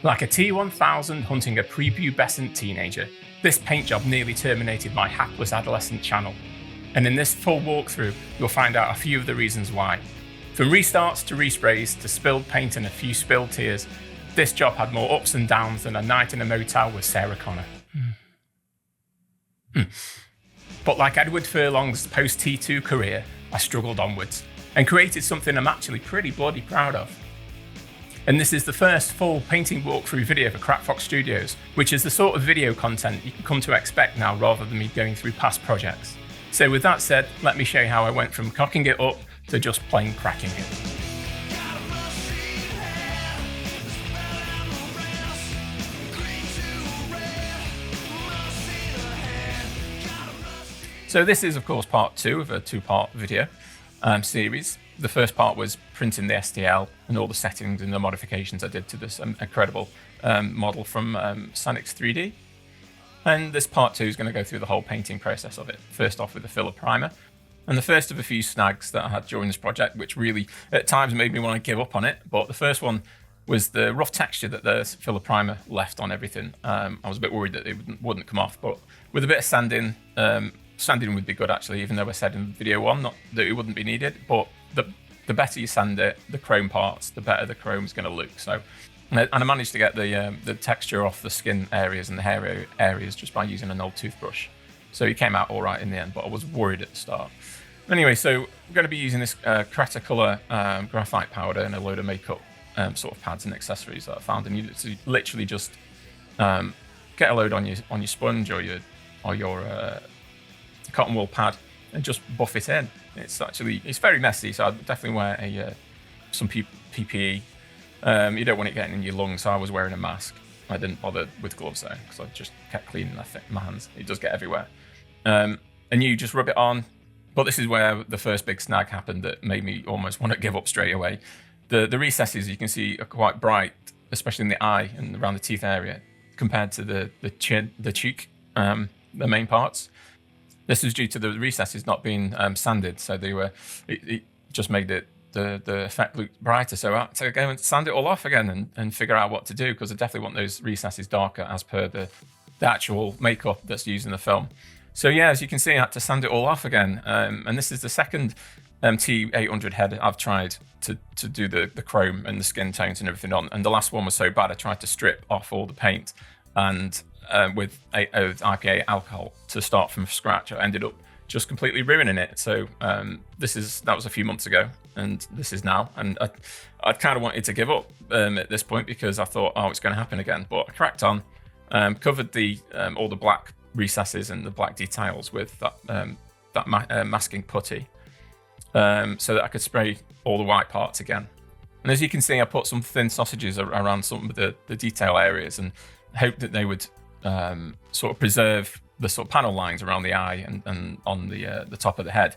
Like a T-1000 hunting a prepubescent teenager, this paint job nearly terminated my hapless adolescent channel. And in this full walkthrough, you'll find out a few of the reasons why. From restarts to resprays to spilled paint and a few spilled tears, this job had more ups and downs than a night in a motel with Sarah Connor. But like Edward Furlong's post-T2 career, I struggled onwards and created something I'm actually pretty bloody proud of. And this is the first full painting walkthrough video for CrackFox Studios, which is the sort of video content you can come to expect now rather than me going through past projects. So with that said, let me show you how I went from cocking it up to just plain cracking it. So this is of course part 2 of a 2-part video series. The first part was printing the STL and all the settings and the modifications I did to this incredible model from Sanix 3D. And this part 2 is going to go through the whole painting process of it. First off with the filler primer. And the first of a few snags that I had during this project, which really at times made me want to give up on it. But the first one was the rough texture that the filler primer left on everything. I was a bit worried that it wouldn't come off, but with a bit of sanding, sanding would be good actually, even though I said in video 1 not that it wouldn't be needed, but the better you sand it, the chrome parts, the better the chrome's going to look. So, and I managed to get the texture off the skin areas and the hair areas just by using an old toothbrush. So it came out all right in the end, but I was worried at the start. Anyway, so we're going to be using this Cretacolor graphite powder and a load of makeup sort of pads and accessories that I found, and you literally just get a load on your sponge or your cotton wool pad and just buff it in. It's very messy, so I'd definitely wear some PPE. You don't want it getting in your lungs, so I was wearing a mask. I didn't bother with gloves though, because I just kept cleaning my hands. It does get everywhere. And you just rub it on. But this is where the first big snag happened that made me almost want to give up straight away. The recesses you can see are quite bright, especially in the eye and around the teeth area, compared to the chin, the cheek, the main parts. This is due to the recesses not being sanded, so it just made the effect look brighter. So I had to go and sand it all off again and figure out what to do, because I definitely want those recesses darker as per the actual makeup that's used in the film. So yeah, as you can see, I had to sand it all off again. And this is the second T800 head I've tried to do the chrome and the skin tones and everything on. And the last one was so bad, I tried to strip off all the paint and with IPA alcohol to start from scratch. I ended up just completely ruining it. So that was a few months ago, and this is now. And I kind of wanted to give up at this point, because I thought, oh, it's going to happen again. But I cracked on, covered all the black recesses and the black details with that masking putty, so that I could spray all the white parts again. And as you can see, I put some thin sausages around some of the detail areas and hoped that they would sort of preserve the sort of panel lines around the eye and on the top of the head.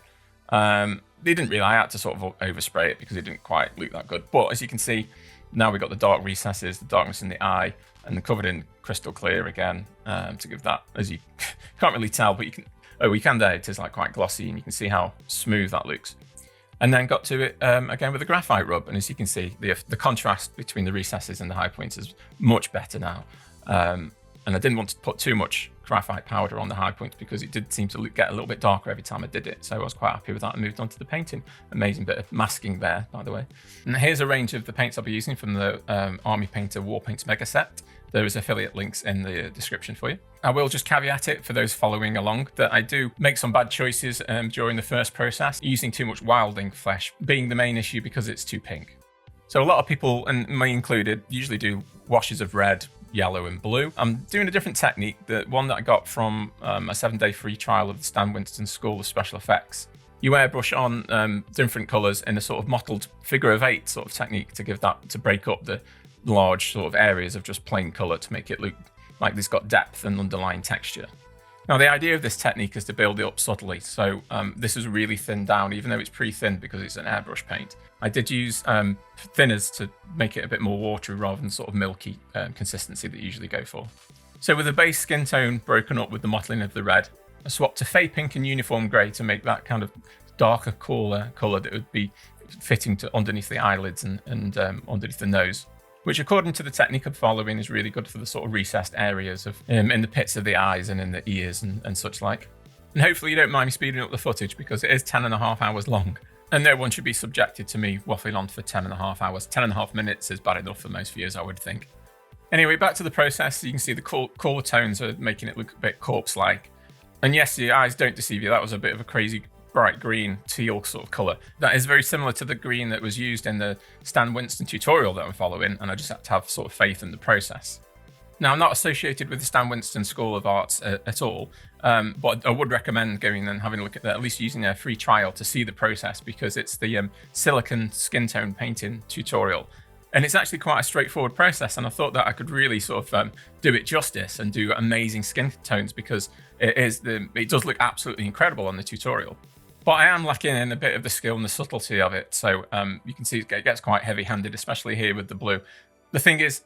They didn't really. I had to sort of overspray it because it didn't quite look that good. But as you can see, now we've got the dark recesses, the darkness in the eye, and they're covered in crystal clear again, to give that, as you can't really tell, but you can there, it is like quite glossy, and you can see how smooth that looks. And then got to it again with the graphite rub, and as you can see, the contrast between the recesses and the high points is much better now. And I didn't want to put too much graphite powder on the high points because it did seem to get a little bit darker every time I did it. So I was quite happy with that and moved on to the painting. Amazing bit of masking there, by the way. And here's a range of the paints I'll be using from the Army Painter War Paints Mega Set. There is affiliate links in the description for you. I will just caveat it for those following along that I do make some bad choices during the first process, using too much wilding flesh being the main issue because it's too pink. So a lot of people, and me included, usually do washes of red, yellow and blue. I'm doing a different technique, the one that I got from a 7-day free trial of the Stan Winston School of Special Effects. You airbrush on different colours in a sort of mottled figure of 8 sort of technique to break up the large sort of areas of just plain colour to make it look like it's got depth and underlying texture. Now the idea of this technique is to build it up subtly, so this is really thinned down, even though it's pre-thinned because it's an airbrush paint. I did use thinners to make it a bit more watery rather than sort of milky consistency that you usually go for. So with the base skin tone broken up with the mottling of the red, I swapped to fade pink and uniform grey to make that kind of darker, cooler colour that would be fitting to underneath the eyelids and underneath the nose. which according to the technique I'm following is really good for the sort of recessed areas of in the pits of the eyes and in the ears and such like. And hopefully you don't mind me speeding up the footage because it is 10.5 hours long. And no one should be subjected to me waffling on for 10.5 hours. 10.5 minutes is bad enough for most viewers, I would think. Anyway, back to the process. You can see the color tones are making it look a bit corpse-like. And yes, your eyes don't deceive you. That was a bit of a crazy bright green teal sort of color. That is very similar to the green that was used in the Stan Winston tutorial that I'm following, and I just had to have sort of faith in the process. Now, I'm not associated with the Stan Winston School of Arts at all, but I would recommend going and having a look at that, at least using a free trial to see the process, because it's the silicon skin tone painting tutorial. And it's actually quite a straightforward process, and I thought that I could really sort of do it justice and do amazing skin tones, because it does look absolutely incredible on the tutorial. But I am lacking in a bit of the skill and the subtlety of it, so you can see it gets quite heavy-handed, especially here with the blue. The thing is,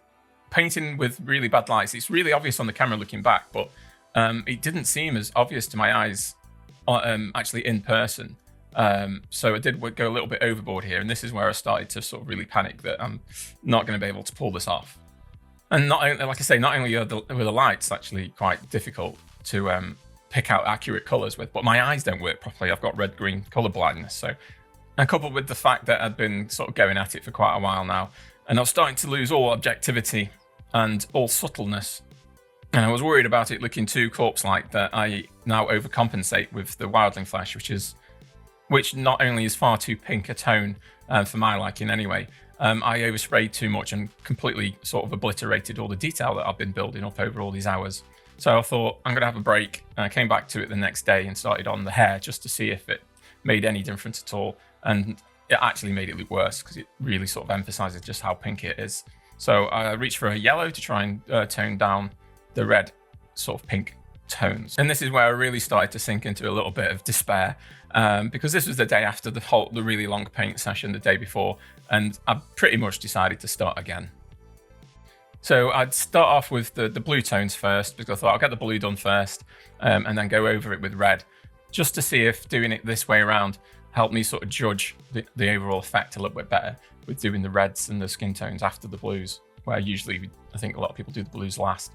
painting with really bad lights, it's really obvious on the camera looking back, but it didn't seem as obvious to my eyes actually in person. So I did go a little bit overboard here, and this is where I started to sort of really panic that I'm not going to be able to pull this off. And not only, like I say, not only are the lights actually quite difficult to pick out accurate colours with, but my eyes don't work properly. I've got red-green colour blindness. So, and coupled with the fact that I'd been sort of going at it for quite a while now, and I was starting to lose all objectivity and all subtleness. And I was worried about it looking too corpse-like, that I now overcompensate with the wildling flesh, which not only is far too pink a tone for my liking anyway, I oversprayed too much and completely sort of obliterated all the detail that I've been building up over all these hours. So I thought, I'm going to have a break. And I came back to it the next day and started on the hair just to see if it made any difference at all. And it actually made it look worse, because it really sort of emphasizes just how pink it is. So I reached for a yellow to try and tone down the red sort of pink tones. And this is where I really started to sink into a little bit of despair, because this was the day after the really long paint session the day before, and I pretty much decided to start again. So I'd start off with the blue tones first, because I thought I'll get the blue done first, and then go over it with red, just to see if doing it this way around helped me sort of judge the overall effect a little bit better with doing the reds and the skin tones after the blues, where usually I think a lot of people do the blues last.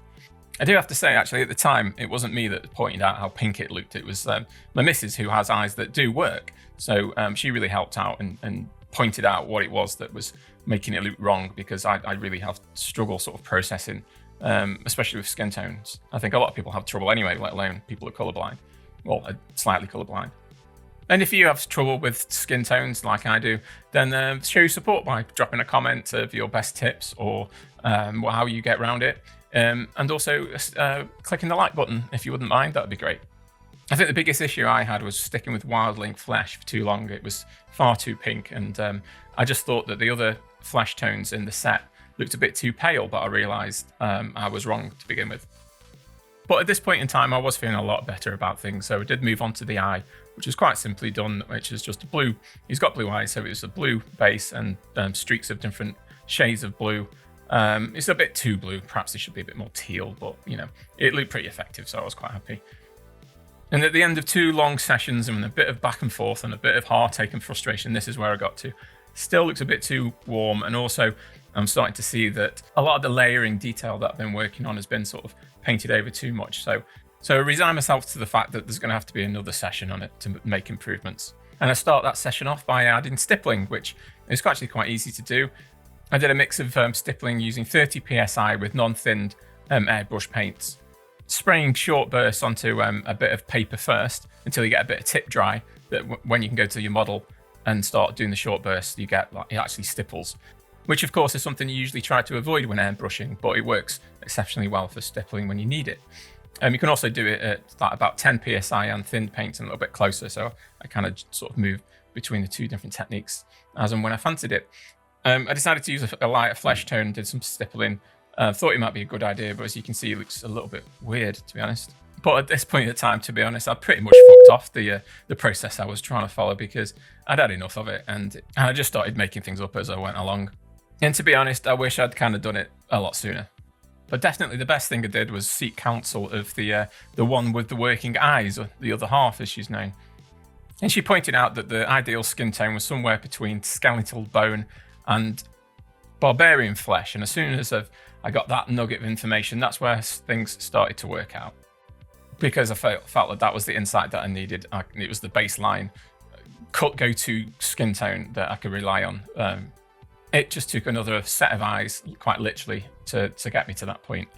I do have to say, actually, at the time, it wasn't me that pointed out how pink it looked. It was my missus, who has eyes that do work. So she really helped out and pointed out what it was that was making it look wrong, because I really have struggle sort of processing, especially with skin tones. I think a lot of people have trouble anyway, let alone people who are colourblind. Well, slightly colourblind. And if you have trouble with skin tones like I do, then show your support by dropping a comment of your best tips or how you get around it. And also clicking the like button if you wouldn't mind, that would be great. I think the biggest issue I had was sticking with wildling flesh for too long. It was far too pink, and I just thought that the other flesh tones in the set looked a bit too pale, but I realised I was wrong to begin with. But at this point in time, I was feeling a lot better about things, so I did move on to the eye, which is quite simply done, which is just a blue. He's got blue eyes, so it was a blue base and streaks of different shades of blue. It's a bit too blue. Perhaps it should be a bit more teal, but you know, it looked pretty effective, so I was quite happy. And at the end of 2 long sessions and a bit of back and forth and a bit of heartache and frustration, this is where I got to. Still looks a bit too warm, and also I'm starting to see that a lot of the layering detail that I've been working on has been sort of painted over too much. So I resign myself to the fact that there's going to have to be another session on it to make improvements. And I start that session off by adding stippling, which is actually quite easy to do. I did a mix of stippling using 30 psi with non-thinned airbrush paints, spraying short bursts onto a bit of paper first until you get a bit of tip dry, that when you can go to your model and start doing the short bursts, you get it actually stipples, which of course is something you usually try to avoid when airbrushing, but it works exceptionally well for stippling when you need it. You can also do it at about 10 psi and thinned paints and a little bit closer, so I kind of sort of moved between the 2 different techniques as and when I fancied it. I decided to use a lighter flesh tone, did some stippling. Thought it might be a good idea, but as you can see, it looks a little bit weird, to be honest. But at this point in time, to be honest, I pretty much fucked off the process I was trying to follow, because I'd had enough of it, and I just started making things up as I went along. And to be honest, I wish I'd kind of done it a lot sooner. But definitely the best thing I did was seek counsel of the one with the working eyes, or the other half as she's known. And she pointed out that the ideal skin tone was somewhere between skeletal bone and barbarian flesh. And as soon as I got that nugget of information, that's where things started to work out. Because I felt that was the insight that I needed. It was the baseline go-to skin tone that I could rely on. It just took another set of eyes, quite literally, to get me to that point.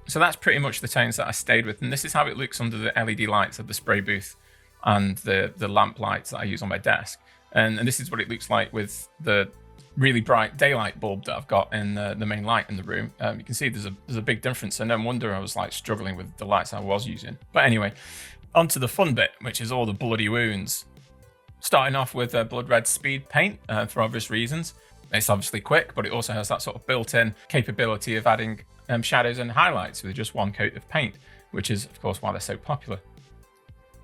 So that's pretty much the tones that I stayed with. And this is how it looks under the LED lights of the spray booth and the lamp lights that I use on my desk. And this is what it looks like with the really bright daylight bulb that I've got in the main light in the room. You can see there's a big difference, and no wonder I was like struggling with the lights I was using. But anyway, on to the fun bit, which is all the bloody wounds. Starting off with blood red speed paint for obvious reasons. It's obviously quick, but it also has that sort of built-in capability of adding shadows and highlights with just one coat of paint, which is of course why they're so popular.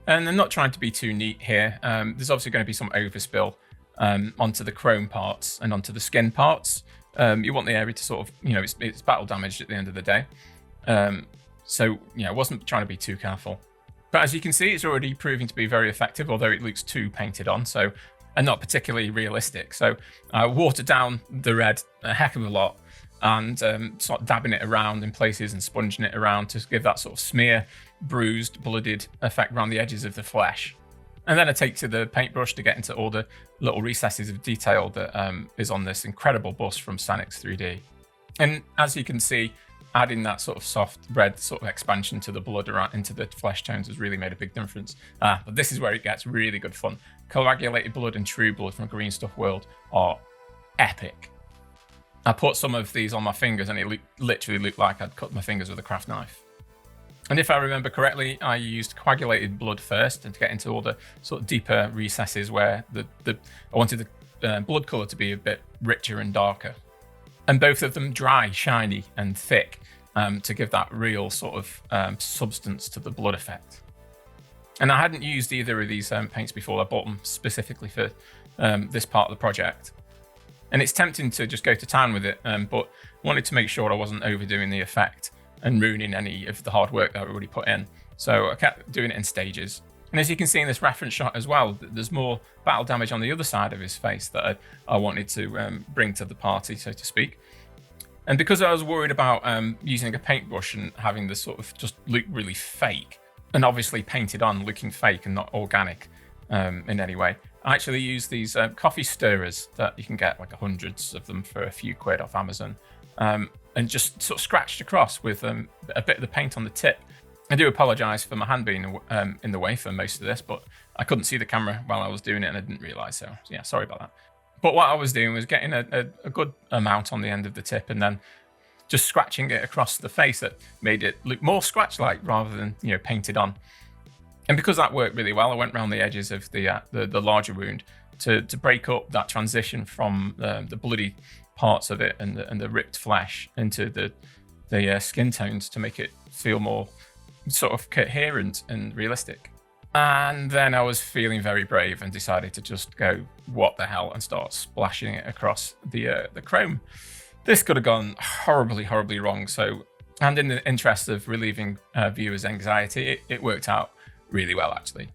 And I'm not trying to be too neat here. There's obviously going to be some overspill onto the chrome parts and onto the skin parts. You want the area to sort of, it's battle damaged at the end of the day. So I wasn't trying to be too careful. But as you can see, it's already proving to be very effective, although it looks too painted on, and not particularly realistic. So I watered down the red a heck of a lot and sort of dabbing it around in places and sponging it around to give that sort of smear, bruised, blooded effect around the edges of the flesh. And then I take to the paintbrush to get into all the little recesses of detail that is on this incredible bust from Sanix 3D. And as you can see, adding that sort of soft red sort of expansion to the blood around into the flesh tones has really made a big difference. But this is where it gets really good fun. Coagulated blood and true blood from Green Stuff World are epic. I put some of these on my fingers and it literally looked like I'd cut my fingers with a craft knife. And if I remember correctly, I used coagulated blood first and to get into all the sort of deeper recesses where I wanted the blood colour to be a bit richer and darker. And both of them dry, shiny and thick to give that real sort of substance to the blood effect. And I hadn't used either of these paints before. I bought them specifically for this part of the project. And it's tempting to just go to town with it, but wanted to make sure I wasn't overdoing the effect and ruining any of the hard work that I already put in. So I kept doing it in stages. And as you can see in this reference shot as well, there's more battle damage on the other side of his face that I wanted to bring to the party, so to speak. And because I was worried about using a paintbrush and having this sort of just look really fake, and obviously painted on looking fake and not organic in any way, I actually used these coffee stirrers that you can get like hundreds of them for a few quid off Amazon, and just sort of scratched across with a bit of the paint on the tip. I do apologise for my hand being in the way for most of this, but I couldn't see the camera while I was doing it and I didn't realise, so yeah, sorry about that. But what I was doing was getting a good amount on the end of the tip and then just scratching it across the face that made it look more scratch-like rather than painted on. And because that worked really well, I went around the edges of the larger wound to break up that transition from the bloody parts of it and the ripped flesh into the skin tones to make it feel more sort of coherent and realistic. And then I was feeling very brave and decided to just go, what the hell, and start splashing it across the chrome. This could have gone horribly, horribly wrong. And in the interest of relieving viewers' anxiety, it worked out really well, actually.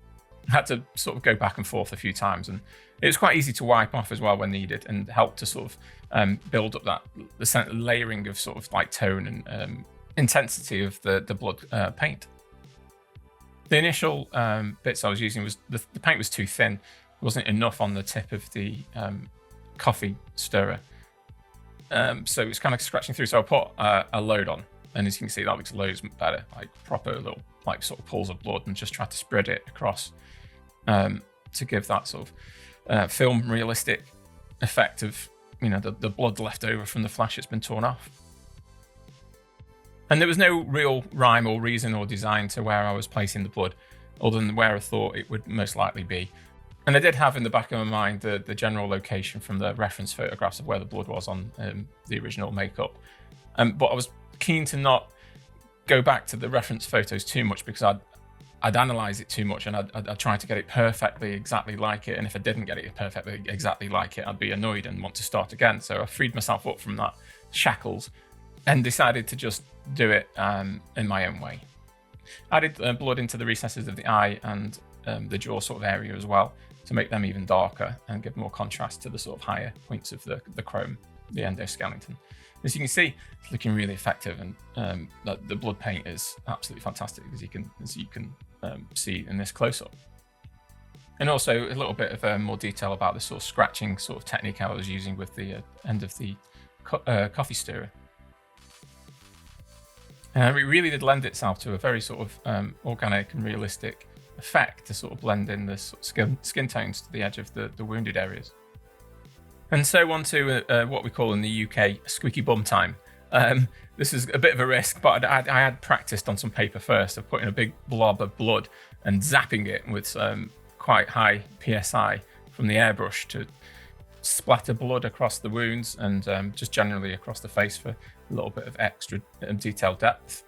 I had to sort of go back and forth a few times, and it was quite easy to wipe off as well when needed, and help to sort of build up the layering of sort of like tone and intensity of the blood paint. The initial bits I was using was the paint was too thin. It wasn't enough on the tip of the coffee stirrer. So it was kind of scratching through. So I put a load on, and as you can see, that looks loads better, like proper little like sort of pools of blood, and just tried to spread it across to give that sort of film realistic effect of the blood left over from the flesh that's been torn off. And there was no real rhyme or reason or design to where I was placing the blood, other than where I thought it would most likely be. And I did have in the back of my mind the general location from the reference photographs of where the blood was on the original makeup. But I was keen to not go back to the reference photos too much, because I'd analyze it too much, and I'd try to get it perfectly exactly like it. And if I didn't get it perfectly exactly like it, I'd be annoyed and want to start again. So I freed myself up from that shackles and decided to just do it in my own way. Added blood into the recesses of the eye and the jaw sort of area as well, to make them even darker and give more contrast to the sort of higher points of the chrome. endoskeleton. As you can see, it's looking really effective, and the blood paint is absolutely fantastic, as you can see in this close-up. And also a little bit of more detail about the sort of scratching sort of technique I was using with the end of the coffee stirrer. It really did lend itself to a very sort of organic and realistic effect to sort of blend in the sort of skin tones to the edge of the wounded areas. And so on to what we call in the UK squeaky bum time. This is a bit of a risk, but I had practiced on some paper first of putting a big blob of blood and zapping it with quite high PSI from the airbrush to splatter blood across the wounds and just generally across the face for a little bit of extra detailed depth.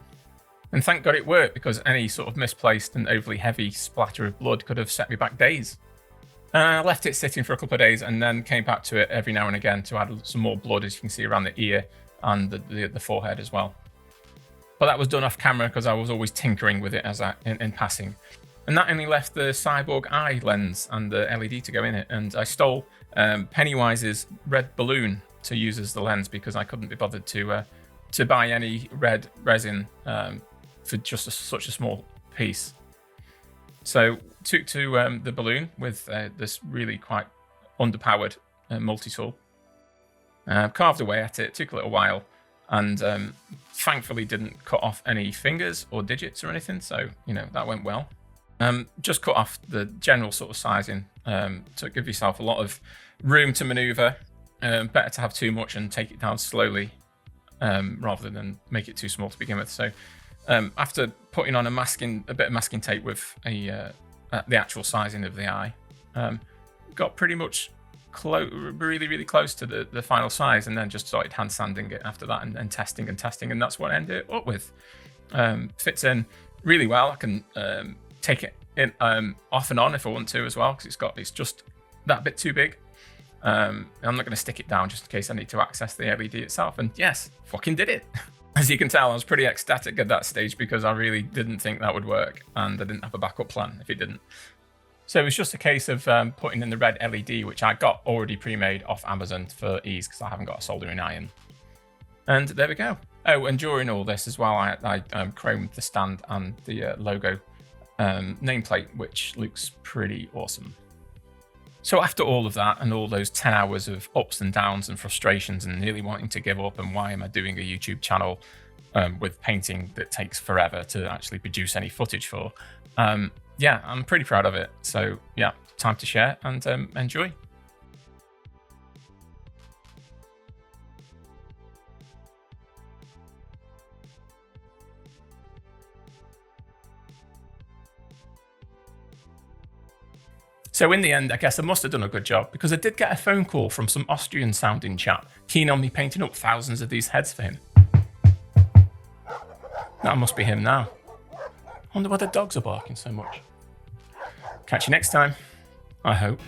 And thank God it worked, because any sort of misplaced and overly heavy splatter of blood could have set me back days. I left it sitting for a couple of days and then came back to it every now and again to add some more blood, as you can see around the ear and the forehead as well. But that was done off camera because I was always tinkering with it in passing. And that only left the cyborg eye lens and the LED to go in it. And I stole Pennywise's red balloon to use as the lens, because I couldn't be bothered to buy any red resin for just such a small piece. So took to the balloon with this really quite underpowered multi-tool. Carved away at it, took a little while, and thankfully didn't cut off any fingers or digits or anything, so that went well. Just cut off the general sort of sizing to give yourself a lot of room to maneuver. Better to have too much and take it down slowly rather than make it too small to begin with. So after putting on a bit of masking tape with the actual sizing of the eye, got pretty much really close to the final size, and then just started hand sanding it after that and testing, and that's what I ended up with. Fits in really well. I can take it in off and on if I want to as well, because it's just that bit too big. I'm not going to stick it down just in case I need to access the LED itself, and yes, fucking did it. As you can tell, I was pretty ecstatic at that stage because I really didn't think that would work, and I didn't have a backup plan if it didn't. So it was just a case of putting in the red LED, which I got already pre-made off Amazon for ease because I haven't got a soldering iron. And there we go. Oh, and during all this as well, I chromed the stand and the logo nameplate, which looks pretty awesome. So after all of that and all those 10 hours of ups and downs and frustrations and nearly wanting to give up, and why am I doing a YouTube channel with painting that takes forever to actually produce any footage for, yeah, I'm pretty proud of it. So yeah, time to share and enjoy. So in the end, I guess I must have done a good job, because I did get a phone call from some Austrian sounding chap keen on me painting up thousands of these heads for him. That must be him now. I wonder why the dogs are barking so much. Catch you next time, I hope.